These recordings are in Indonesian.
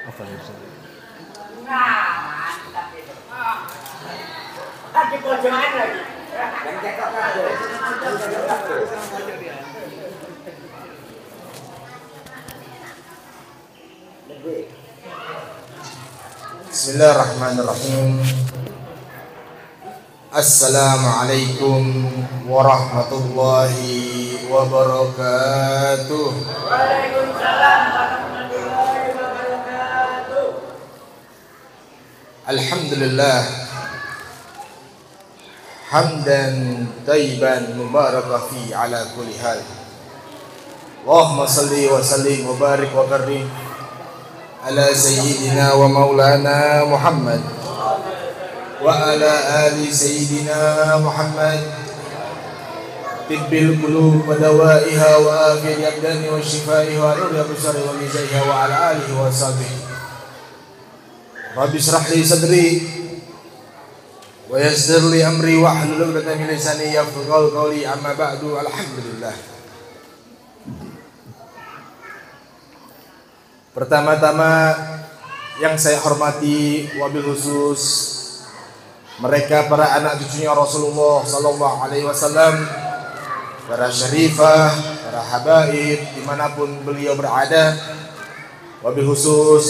Apa itu? Tadi pojokan lagi. Yang cekok kabeh. Bismillahirrahmanirrahim. Assalamualaikum warahmatullahi wabarakatuh. Waalaikumsalam warahmatullahi wabarakatuh. Alhamdulillah hamdan tayyiban mubarakan fi ala kulli hal. Allahumma salli wa sallim wa barik wa karim ala sayyidina wa maulana Muhammad wa ala ali sayyidina Muhammad tibbil qulub wa dawaiha wa afil abdani wa shifaiha wa nuril absari wa mizaiha wa ala alihi wa sahbihi. Rabbi shrah li sadri wa yassir li amri wa hlul 'uqdatam min lisani yafqahu qawli. Amma ba'du. Alhamdulillah. Pertama-tama yang saya hormati wabil khusus mereka para anak cucunya Rasulullah sallallahu alaihi wasallam, para syarifah, para habaib dimanapun beliau berada, wabil khusus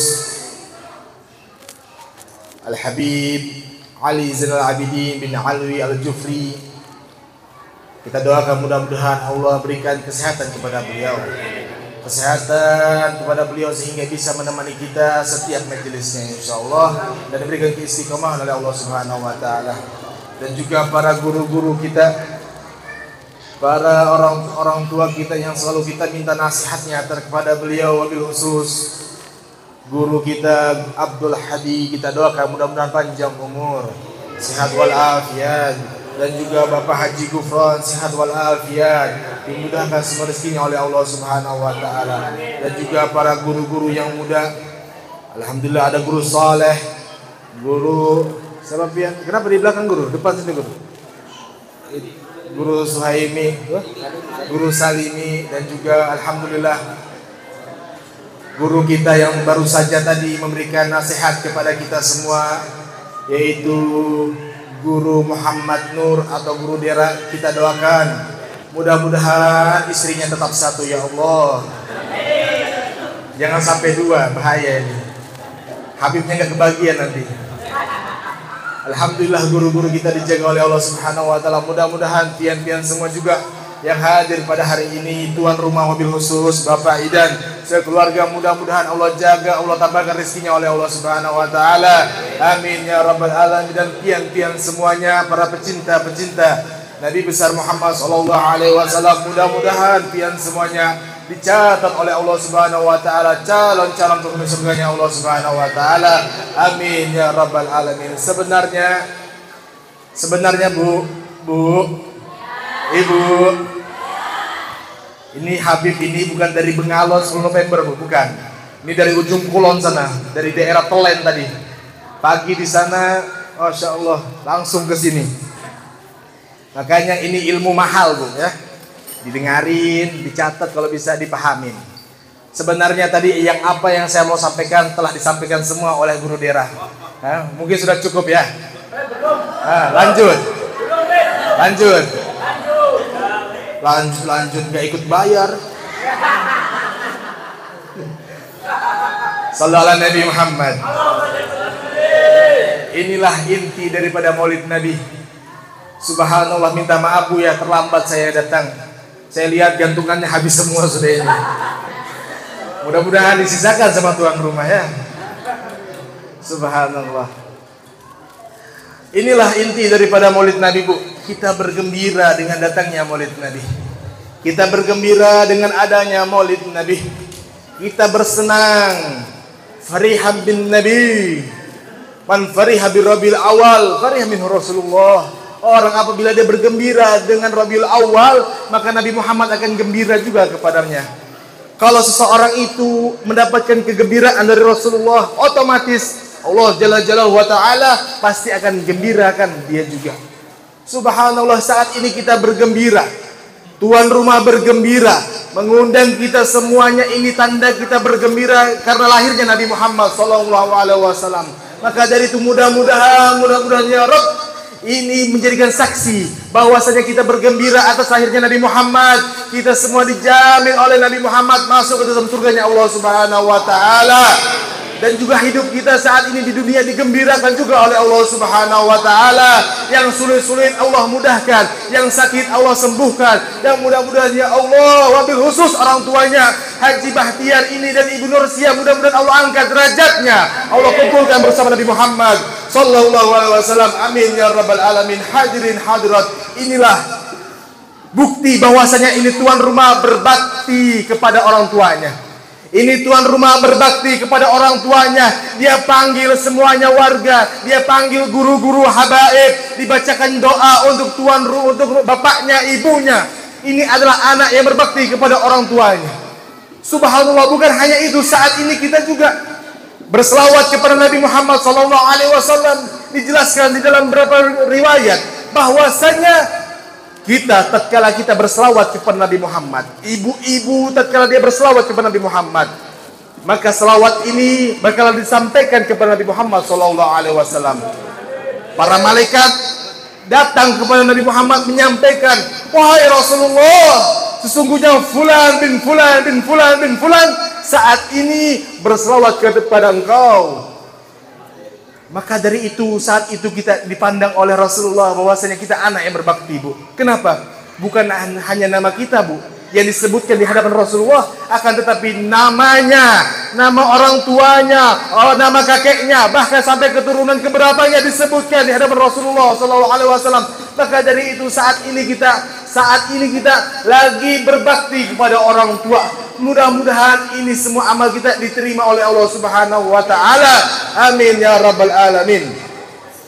Al-Habib Ali Zainal Abidin bin Alwi Al-Jufri. Kita doakan mudah-mudahan Allah berikan kesehatan kepada beliau, kesehatan kepada beliau sehingga bisa menemani kita setiap majelisnya insyaallah, dan diberikan keistiqomahan oleh Allah Subhanahu wa taala. Dan juga para guru-guru kita, para orang tua kita yang selalu kita minta nasihatnya kepada beliau, wabil khusus guru kita Abdul Hadi, kita doakan mudah-mudahan panjang umur, sehat walafiat, dan juga Bapak Haji Gufron sehat walafiat, dimudahkan semua rezekinya oleh Allah Subhanahu wa taala. Dan juga para guru-guru yang muda, alhamdulillah ada guru saleh, guru siapa pian? Kenapa di belakang guru? Depan sini guru. Guru Suhaimi, guru Salimi, dan juga alhamdulillah guru kita yang baru saja tadi memberikan nasihat kepada kita semua, yaitu Guru Muhammad Nur atau Guru Dera. Kita doakan mudah-mudahan istrinya tetap satu ya Allah. Jangan sampai dua, bahaya ini. Habibnya gak kebagian nanti. Alhamdulillah guru-guru kita dijaga oleh Allah Subhanahu wa taala. Mudah-mudahan pian-pian semua juga yang hadir pada hari ini, tuan rumah wabil khusus Bapak Idan, sekeluarga, mudah-mudahan Allah jaga, Allah tambahkan rezekinya oleh Allah Subhanahu wa taala. Amin ya rabbal alamin. Dan pian-pian semuanya, para pecinta-pecinta Nabi besar Muhammad sallallahu alaihi wasallam, mudah-mudahan pian semuanya dicatat oleh Allah Subhanahu wa taala calon-calon penghuni surganya Allah Subhanahu wa taala. Amin ya rabbal alamin. Sebenarnya Bu, Ibu, ini Habib ini bukan dari Bengalon 10 November Bu, bukan. Ini dari ujung Kulon sana, dari daerah Telen tadi. Pagi di sana, masya Allah, langsung ke sini. Makanya ini ilmu mahal Bu ya. Didengarin, dicatat kalau bisa dipahamin. Sebenarnya tadi apa yang saya mau sampaikan telah disampaikan semua oleh Guru Dera. Mungkin sudah cukup ya. Lanjut gak ikut bayar. Sallallahu alaihi Nabi Muhammad. Inilah inti daripada Maulid Nabi. Subhanallah, minta maaf Bu ya, terlambat saya datang. Saya lihat gantungannya habis semua sudah ini. Mudah-mudahan disisakan sama tuan rumah ya. Subhanallah. Inilah inti daripada Maulid Nabi Bu. Kita bergembira dengan datangnya Maulid Nabi. Kita bergembira dengan adanya Maulid Nabi. Kita bersenang. Farihab bin Nabi. Man fariha bi Rabiul Awal, fariha minhu Rasulullah. Orang apabila dia bergembira dengan Rabiul Awal, maka Nabi Muhammad akan gembira juga kepadanya. Kalau seseorang itu mendapatkan kegembiraan dari Rasulullah, otomatis Allah Jalla Jalaluhu wa ta'ala pasti akan gembirakan dia juga. Subhanallah, saat ini kita bergembira. Tuan rumah bergembira, mengundang kita semuanya. Ini tanda kita bergembira karena lahirnya Nabi Muhammad SAW. Maka dari itu mudah-mudahan ya Rabb, ini menjadikan saksi bahwasanya kita bergembira atas lahirnya Nabi Muhammad. Kita semua dijamin oleh Nabi Muhammad masuk ke dalam surganya Allah Subhanahu wa taala. Dan juga hidup kita saat ini di dunia digembirakan juga oleh Allah Subhanahu wa taala. Yang sulit-sulit Allah mudahkan, yang sakit Allah sembuhkan. Dan mudah-mudahan ya Allah, wabil khusus orang tuanya Haji Bahtiar ini dan Ibu Nursia, mudah-mudahan Allah angkat derajatnya. Allah kumpulkan bersama Nabi Muhammad sallallahu alaihi wasallam. Amin ya rabbal alamin. Hadirin hadirat, inilah bukti bahwasanya ini tuan rumah berbakti kepada orang tuanya. Ini tuan rumah berbakti kepada orang tuanya. Dia panggil semuanya warga, dia panggil guru-guru habaib, dibacakan doa untuk tuan rumah, untuk bapaknya, ibunya. Ini adalah anak yang berbakti kepada orang tuanya. Subhanallah, bukan hanya itu, saat ini kita juga berselawat kepada Nabi Muhammad SAW. Dijelaskan di dalam beberapa riwayat bahwasanya kita tatkala kita berselawat kepada Nabi Muhammad, ibu-ibu tatkala dia berselawat kepada Nabi Muhammad, maka selawat ini bakal disampaikan kepada Nabi Muhammad SAW. Para malaikat datang kepada Nabi Muhammad menyampaikan, wahai Rasulullah, sesungguhnya fulan bin fulan bin fulan bin fulan saat ini berselawat kepada engkau. Maka dari itu, saat itu kita dipandang oleh Rasulullah bahwasanya kita anak yang berbakti, Bu. Kenapa? Bukan hanya nama kita, Bu, yang disebutkan di hadapan Rasulullah, akan tetapi namanya, nama orang tuanya, nama kakeknya, bahkan sampai keturunan keberapanya disebutkan di hadapan Rasulullah SAW. Maka dari itu saat ini kita lagi berbakti kepada orang tua. Mudah-mudahan ini semua amal kita diterima oleh Allah Subhanahu wa taala. Amin ya rabbal alamin.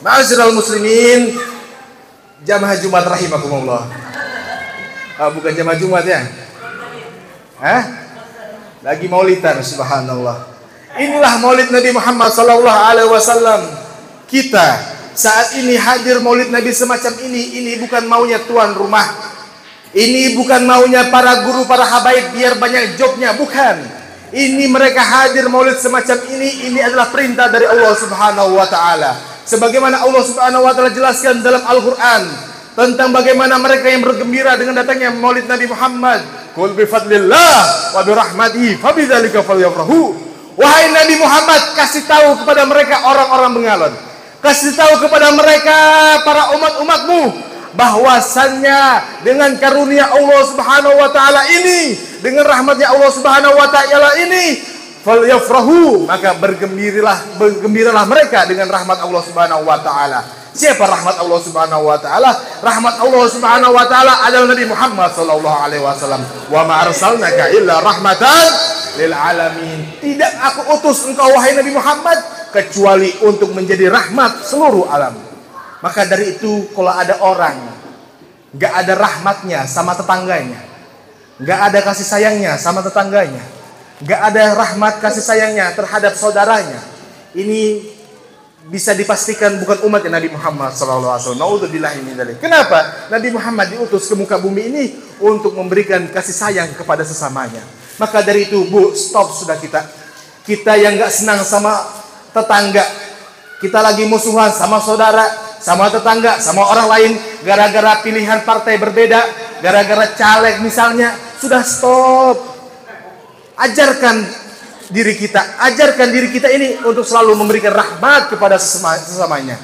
Ma'asyiral muslimin, jamaah Jumat rahimakumullah. Bukan jamaah Jumat ya? Lagi maulidan, subhanallah. Inilah maulid Nabi Muhammad sallallahu alaihi wasallam. Kita saat ini hadir maulid Nabi semacam ini bukan maunya tuan rumah. Ini bukan maunya para guru, para habaib biar banyak jobnya, bukan. Ini mereka hadir maulid semacam ini adalah perintah dari Allah Subhanahu wa taala. Sebagaimana Allah Subhanahu wa taala jelaskan dalam Al-Qur'an tentang bagaimana mereka yang bergembira dengan datangnya maulid Nabi Muhammad. Qul bi fadlillah wa bi rahmatihi fabidzalika falyafrahu. Wahai Nabi Muhammad, kasih tahu kepada mereka orang-orang bengalon. Kasih tahu kepada mereka para umat-umatmu bahwasannya dengan karunia Allah Subhanahu wa taala ini, dengan rahmatnya Allah Subhanahu wa taala ini, falyafrahu, maka bergembiralah mereka dengan rahmat Allah Subhanahu wa taala. Siapa rahmat Allah Subhanahu wa taala? Rahmat Allah Subhanahu wa taala adalah Nabi Muhammad sallallahu alaihi wasallam. Wa ma arsalnaka illa rahmatan lil alamin. Tidak aku utus engkau wahai Nabi Muhammad kecuali untuk menjadi rahmat seluruh alam. Maka dari itu, kalau ada orang gak ada rahmatnya sama tetangganya, gak ada kasih sayangnya sama tetangganya, gak ada rahmat kasih sayangnya terhadap saudaranya, ini bisa dipastikan bukan umatnya Nabi Muhammad SAW. Naudzubillahi min dzalik. Kenapa? Nabi Muhammad diutus ke muka bumi ini untuk memberikan kasih sayang kepada sesamanya. Maka dari itu, Bu, stop sudah kita. Kita yang gak senang sama tetangga, kita lagi musuhan sama saudara, sama tetangga, sama orang lain, gara-gara pilihan partai berbeda, gara-gara caleg misalnya, sudah stop. Ajarkan diri kita ini untuk selalu memberikan rahmat kepada sesamanya.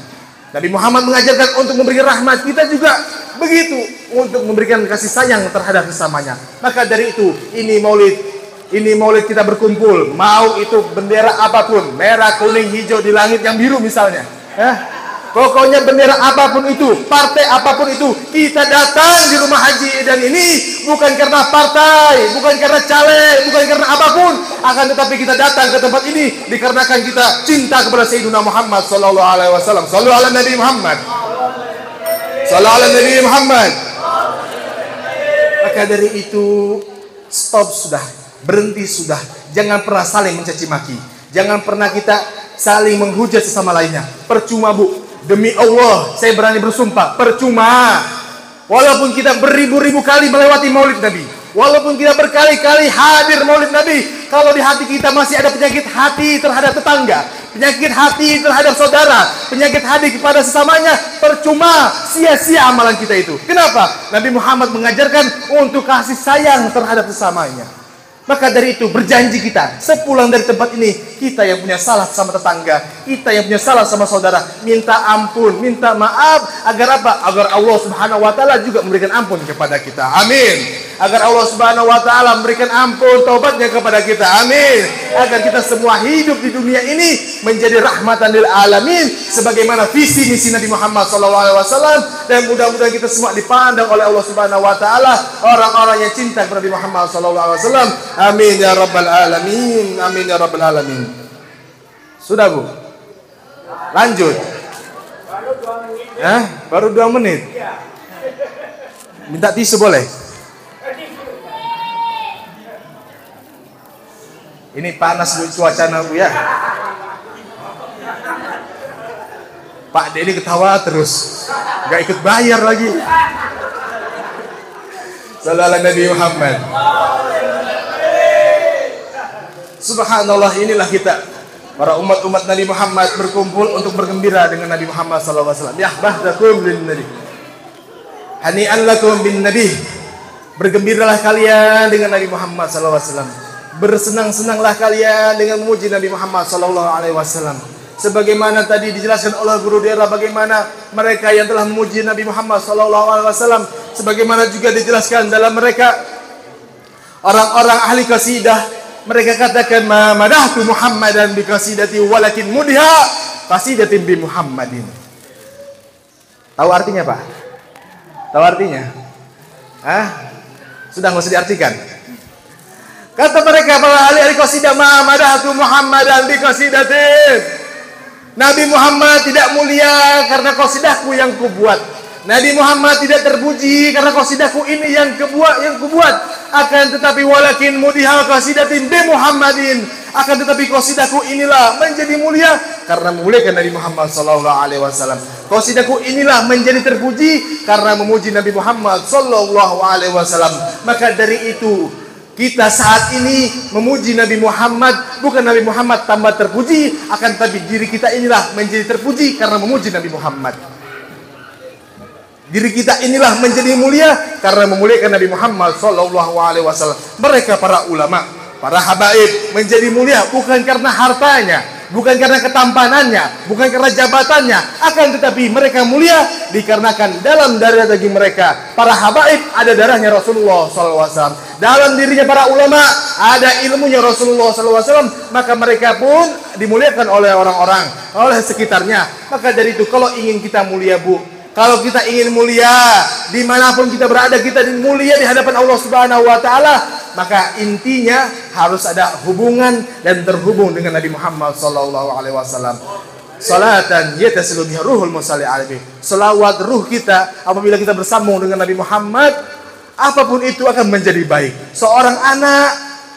Nabi Muhammad mengajarkan untuk memberikan rahmat, kita juga begitu, untuk memberikan kasih sayang terhadap sesamanya. Maka dari itu, ini maulid kita berkumpul, mau itu bendera apapun, merah, kuning, hijau, di langit yang biru misalnya, pokoknya bendera apapun itu, partai apapun itu, kita datang di rumah haji dan ini bukan karena partai, bukan karena caleg, bukan karena apapun, akan tetapi kita datang ke tempat ini dikarenakan kita cinta kepada Sayyidina Muhammad sallallahu alaihi wasallam. Shallu ala Nabi Muhammad. Shallu ala Nabi Muhammad. Maka dari itu, stop sudah, berhenti sudah. Jangan pernah saling mencaci maki. Jangan pernah kita saling menghujat sesama lainnya. Percuma, Bu. Demi Allah, saya berani bersumpah, percuma. Walaupun kita beribu-ribu kali melewati maulid Nabi, walaupun kita berkali-kali hadir maulid Nabi, kalau di hati kita masih ada penyakit hati terhadap tetangga, penyakit hati terhadap saudara, penyakit hati kepada sesamanya, percuma, sia-sia amalan kita itu. Kenapa? Nabi Muhammad mengajarkan untuk kasih sayang terhadap sesamanya. Maka dari itu berjanji kita, sepulang dari tempat ini, kita yang punya salah sama tetangga, kita yang punya salah sama saudara, minta ampun, minta maaf, agar apa? Agar Allah Subhanahu wa taala juga memberikan ampun kepada kita. Amin. Agar Allah Subhanahu wa taala memberikan ampun taubatnya kepada kita. Amin. Agar kita semua hidup di dunia ini menjadi rahmatan lil alamin sebagaimana visi misi Nabi Muhammad SAW, dan mudah-mudahan kita semua dipandang oleh Allah Subhanahu wa taala orang-orang yang cinta kepada Nabi Muhammad SAW. Amin ya rabbal alamin. Amin ya rabbal alamin. Sudah Bu? Lanjut. Baru 2 menit. Minta tisu boleh? Ini panas Bu cuacanya Bu ya. Pak Dedi ketawa terus, gak ikut bayar lagi. Sallallahu Nabi Muhammad. Subhanallah, inilah kita para umat-umat Nabi Muhammad berkumpul untuk bergembira dengan Nabi Muhammad SAW. Ya bahdakum lin Nabi, hani'an lakum bin Nabi. Bergembiralah kalian dengan Nabi Muhammad SAW. Bersenang-senanglah kalian dengan memuji Nabi Muhammad SAW. Sebagaimana tadi dijelaskan oleh Guru Dera bagaimana mereka yang telah memuji Nabi Muhammad SAW. Sebagaimana juga dijelaskan dalam mereka orang-orang ahli qasidah. Mereka katakan ma madahtu Muhammadan bi qasidati walakin mudhiha qasidatin bi Muhammadin. Tahu artinya Pak? Tahu artinya? Sudah nggak usah diartikan. Kata mereka para ahli qasidah ma madahtu Muhammadan bi qasidatin. Nabi Muhammad tidak mulia karena qasidahku yang kubuat. Nabi Muhammad tidak terpuji karena qasidahku ini yang kubuat. Akan tetapi walakin mudhiha qasidatin bi Muhammadin, akan tetapi qasidahku inilah menjadi mulia karena memuliakan Nabi Muhammad sallallahu alaihi wasallam. Qasidahku inilah menjadi terpuji karena memuji Nabi Muhammad sallallahu alaihi wasallam. Maka dari itu kita saat ini memuji Nabi Muhammad, bukan Nabi Muhammad tambah terpuji, akan tetapi diri kita inilah menjadi terpuji karena memuji Nabi Muhammad. Diri kita inilah menjadi mulia karena memuliakan Nabi Muhammad sallallahu alaihi wasallam. Mereka para ulama, para habaib menjadi mulia bukan karena hartanya, bukan karena ketampanannya, bukan karena jabatannya, akan tetapi mereka mulia dikarenakan dalam darah daging mereka para habaib ada darahnya Rasulullah sallallahu alaihi wasallam. Dalam dirinya para ulama ada ilmunya Rasulullah sallallahu alaihi wasallam, maka mereka pun dimuliakan oleh orang-orang, oleh sekitarnya. Maka dari itu kalau ingin kita mulia Bu, kalau kita ingin mulia dimanapun kita berada, kita mulia di hadapan Allah Subhanahu wa taala, maka intinya harus ada hubungan dan terhubung dengan Nabi Muhammad sallallahu alaihi wasallam. Salatan yatasilu biha ruhul musalli alaihi. Selawat ruh kita apabila kita bersambung dengan Nabi Muhammad, apapun itu akan menjadi baik. Seorang anak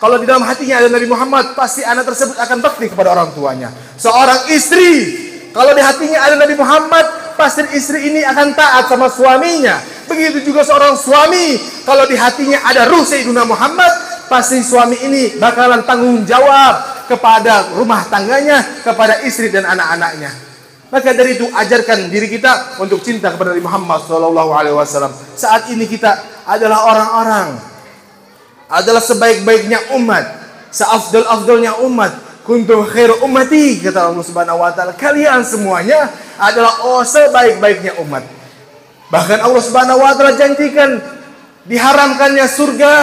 kalau di dalam hatinya ada Nabi Muhammad, pasti anak tersebut akan bakti kepada orang tuanya. Seorang istri kalau di hatinya ada Nabi Muhammad, pasti istri ini akan taat sama suaminya. Begitu juga seorang suami, kalau di hatinya ada ruh Sayyidina Muhammad, pasti suami ini bakalan tanggung jawab kepada rumah tangganya, kepada istri dan anak-anaknya. Maka dari itu ajarkan diri kita untuk cinta kepada Nabi Muhammad SAW. Saat ini kita adalah orang-orang, adalah sebaik-baiknya umat, seafdal-afdalnya umat. Kuntum khairu ummati, kata Allah Subhanahu wa taala, kalian semuanya adalah sebaik-baiknya umat. Bahkan Allah Subhanahu wa taala janjikan diharamkannya surga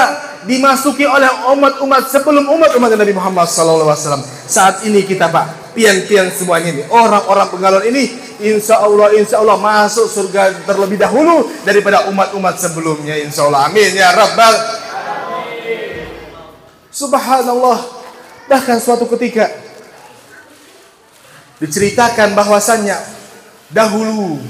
dimasuki oleh umat-umat sebelum umat-umat Nabi Muhammad sallallahu alaihi wasallam. Saat ini kita Pak, pian-pian semuanya ini, orang-orang penggalon ini insya Allah masuk surga terlebih dahulu daripada umat-umat sebelumnya, insya Allah. Amin ya rabbal alamin. Subhanallah. Bahkan suatu ketika diceritakan bahwasannya dahulu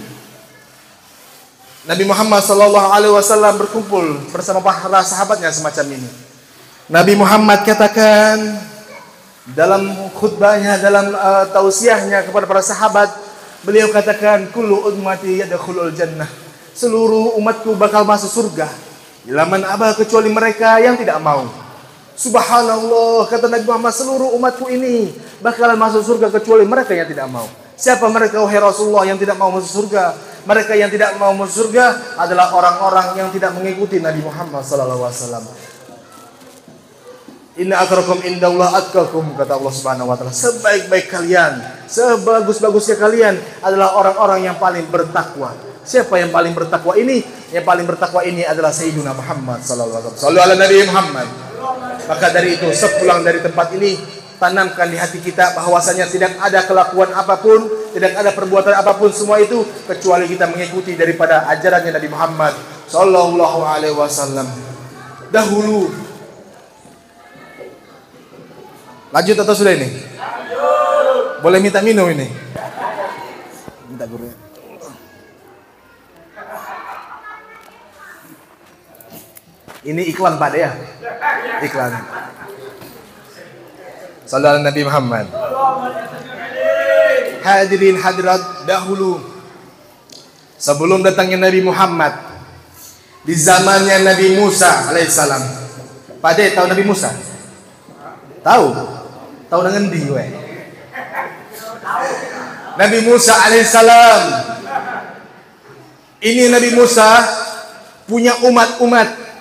Nabi Muhammad SAW berkumpul bersama para sahabatnya semacam ini. Nabi Muhammad katakan dalam khutbahnya, dalam tausiahnya kepada para sahabat, beliau katakan kullu ummati yadkhulul jannah. seluruh umatku bakal masuk surga. Ilaman abah, kecuali mereka yang tidak mau. Subhanallah, kata Nabi Muhammad, seluruh umatku ini bakalan masuk surga kecuali mereka yang tidak mau. Siapa mereka wahai Rasulullah yang tidak mau masuk surga? Mereka yang tidak mau masuk surga adalah orang-orang yang tidak mengikuti Nabi Muhammad SAW. Inna akrakum indallah atqakum, kata Allah Subhanahu wa taala. Sebaik-baik kalian, sebagus-bagusnya kalian adalah orang-orang yang paling bertakwa. Siapa yang paling bertakwa ini? Yang paling bertakwa ini adalah Sayyiduna Muhammad sallallahu alaihi wasallam. Sallu ala Nabi Muhammad. Maka dari itu, sepulang dari tempat ini, tanamkan di hati kita bahwasanya tidak ada kelakuan apapun, tidak ada perbuatan apapun, semua itu kecuali kita mengikuti daripada ajarannya Nabi Muhammad sallallahu alaihi wasallam. Dahulu. Lanjut atau sudah ini? Lanjut. Boleh minta minum ini? Minta gurunya. Ini iklan Pak ya? Iklan. Sallallahu Nabi Muhammad. Hadirin hadirat, dahulu sebelum datangnya Nabi Muhammad, di zamannya Nabi Musa alaihissalam. Pak De, tahu Nabi Musa? Tahu? Tahu dengan di we. Nabi Musa alaihissalam. Ini Nabi Musa punya umat-umat.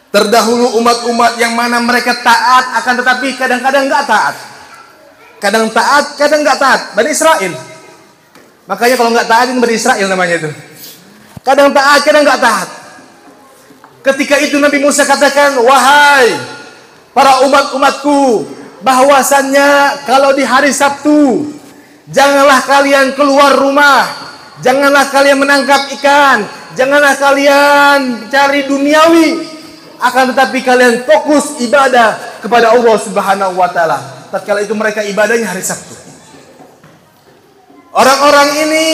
Terdahulu umat-umat yang mana mereka taat, akan tetapi kadang-kadang nggak taat. Kadang taat, kadang nggak taat. Bani Israel. Makanya kalau nggak taat ini Bani Israel namanya itu. Kadang taat, kadang nggak taat. Ketika itu Nabi Musa katakan, wahai para umat-umatku, bahwasannya kalau di hari Sabtu janganlah kalian keluar rumah, janganlah kalian menangkap ikan, janganlah kalian cari duniawi, akan tetapi kalian fokus ibadah kepada Allah Subhanahu wa taala. Tatkala itu mereka ibadahnya hari Sabtu. Orang-orang ini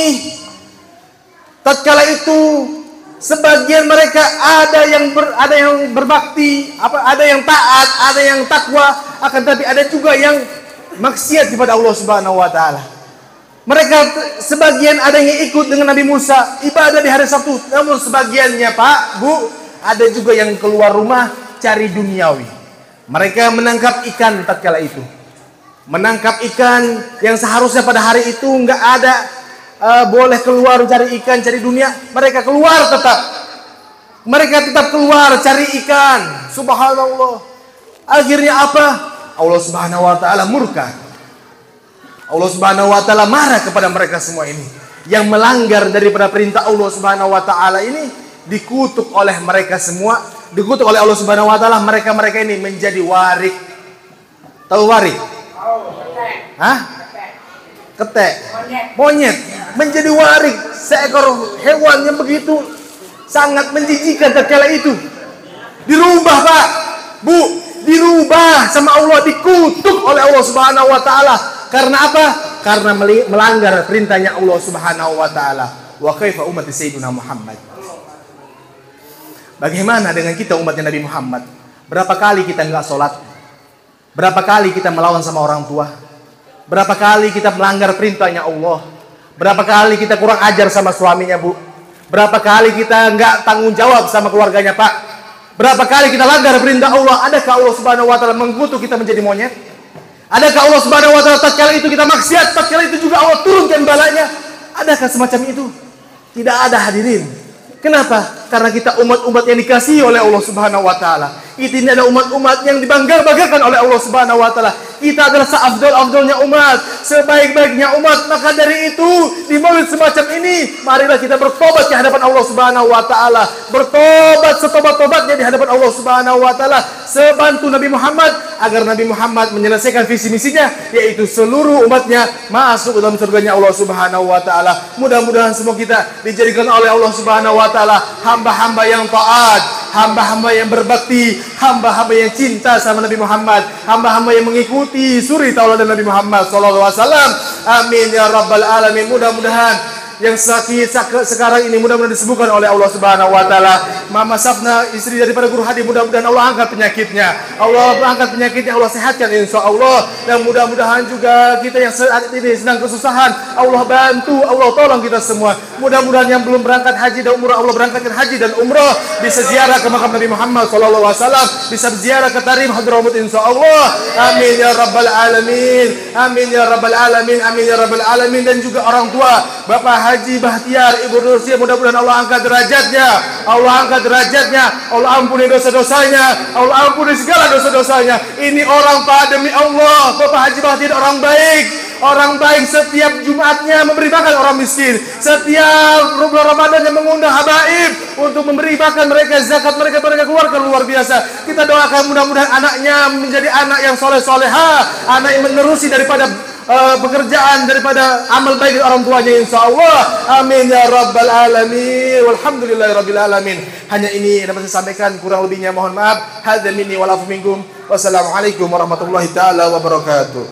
tatkala itu sebagian mereka ada yang berbakti, ada yang taat, ada yang takwa, akan tetapi ada juga yang maksiat kepada Allah Subhanahu wa taala. Mereka sebagian ada yang ikut dengan Nabi Musa ibadah di hari Sabtu, namun sebagiannya Pak, Bu, ada juga yang keluar rumah cari duniawi. Mereka menangkap ikan tatkala itu. Menangkap ikan yang seharusnya pada hari itu enggak ada boleh keluar cari ikan, cari dunia, mereka keluar tetap. Mereka tetap keluar cari ikan. Subhanallah. Akhirnya apa? Allah Subhanahu wa taala murka. Allah Subhanahu wa taala marah kepada mereka semua ini. Yang melanggar daripada perintah Allah Subhanahu wa taala ini dikutuk oleh mereka semua, dikutuk oleh Allah Subhanahu wa taala. Mereka ini menjadi warik. Tahu warik? Hah? Ketek. Monyet. Menjadi warik, seekor hewan yang begitu sangat menjijikan tatkala itu. Dirubah Pak, Bu, dirubah sama Allah, dikutuk oleh Allah Subhanahu wa taala. Karena apa? Karena melanggar perintahnya Allah Subhanahu wa taala. Wa kaifa ummati sayyidina Muhammad. Bagaimana dengan kita umatnya Nabi Muhammad? Berapa kali kita enggak sholat? Berapa kali kita melawan sama orang tua? Berapa kali kita melanggar perintahnya Allah? Berapa kali kita kurang ajar sama suaminya, Bu? Berapa kali kita enggak tanggung jawab sama keluarganya, Pak? Berapa kali kita langgar perintah Allah? Adakah Allah Subhanahu wa taala mengutuk kita menjadi monyet? Adakah Allah Subhanahu wa taala tatkala itu kita maksiat, tatkala itu juga Allah turunkan balanya? Adakah semacam itu? Tidak ada, hadirin. Kenapa? Karena kita umat-umat yang dikasihi oleh Allah Subhanahu wa taala. Ini adalah umat-umat yang dibangga-banggakan oleh Allah Subhanahu wa taala. Kita adalah seafdal-afdalnya umat, sebaik-baiknya umat. Maka dari itu, di maulid semacam ini, marilah kita bertobat di hadapan Allah Subhanahu wa taala. Bertobat setobat-tobatnya di hadapan Allah Subhanahu wa taala. Sebantu Nabi Muhammad agar Nabi Muhammad menyelesaikan visi misinya, yaitu seluruh umatnya masuk dalam surganya Allah Subhanahu wa taala. Mudah-mudahan semua kita dijadikan oleh Allah Subhanahu wa taala hamba-hamba yang taat, hamba-hamba yang berbakti, hamba-hamba yang cinta sama Nabi Muhammad, hamba-hamba yang mengikuti suri tauladan Nabi Muhammad sallallahu alaihi wasallam. Amin ya rabbal alamin. Mudah-mudahan yang sakit sekarang ini mudah-mudahan disembuhkan oleh Allah Subhanahu wa taala. Mama Safna, istri daripada Guru Hadi, mudah-mudahan Allah angkat penyakitnya. Allah angkat penyakitnya, Allah sehatkan insyaallah. Dan mudah-mudahan juga kita yang saat ini sedang kesusahan, Allah bantu, Allah tolong kita semua. Mudah-mudahan yang belum berangkat haji dan umrah, Allah berangkatkan haji dan umrah, bisa ziarah ke makam Nabi Muhammad sallallahu alaihi wasallam, bisa ziarah ke Tarim Hadramut insyaallah. Amin ya rabbal alamin. Amin ya rabbal alamin. Amin ya rabbal alamin. Dan juga orang tua Bapak Haji Bahtiar, Ibu Nursia, mudah-mudahan Allah angkat derajatnya, Allah angkat derajatnya, Allah ampuni dosa-dosanya, Allah ampuni segala dosa-dosanya. Ini orang Pak, demi Allah, Bapak Haji Bahtiar orang baik. Orang baik, setiap Jumatnya memberi makan orang miskin, setiap bulan Ramadan yang mengundang habaib untuk memberi makan mereka, zakat mereka keluarkan luar biasa. Kita doakan mudah-mudahan anaknya menjadi anak yang soleh-soleha, anak yang menerusi daripada pekerjaan, daripada amal baik dari orang tuanya insyaallah. Amin ya rabbal alamin. Walhamdulillahirabbil alamin. Hanya ini yang dapat saya sampaikan, kurang lebihnya mohon maaf. Hadza minni wal afu minkum. Wassalamualaikum warahmatullahi taala wabarakatuh.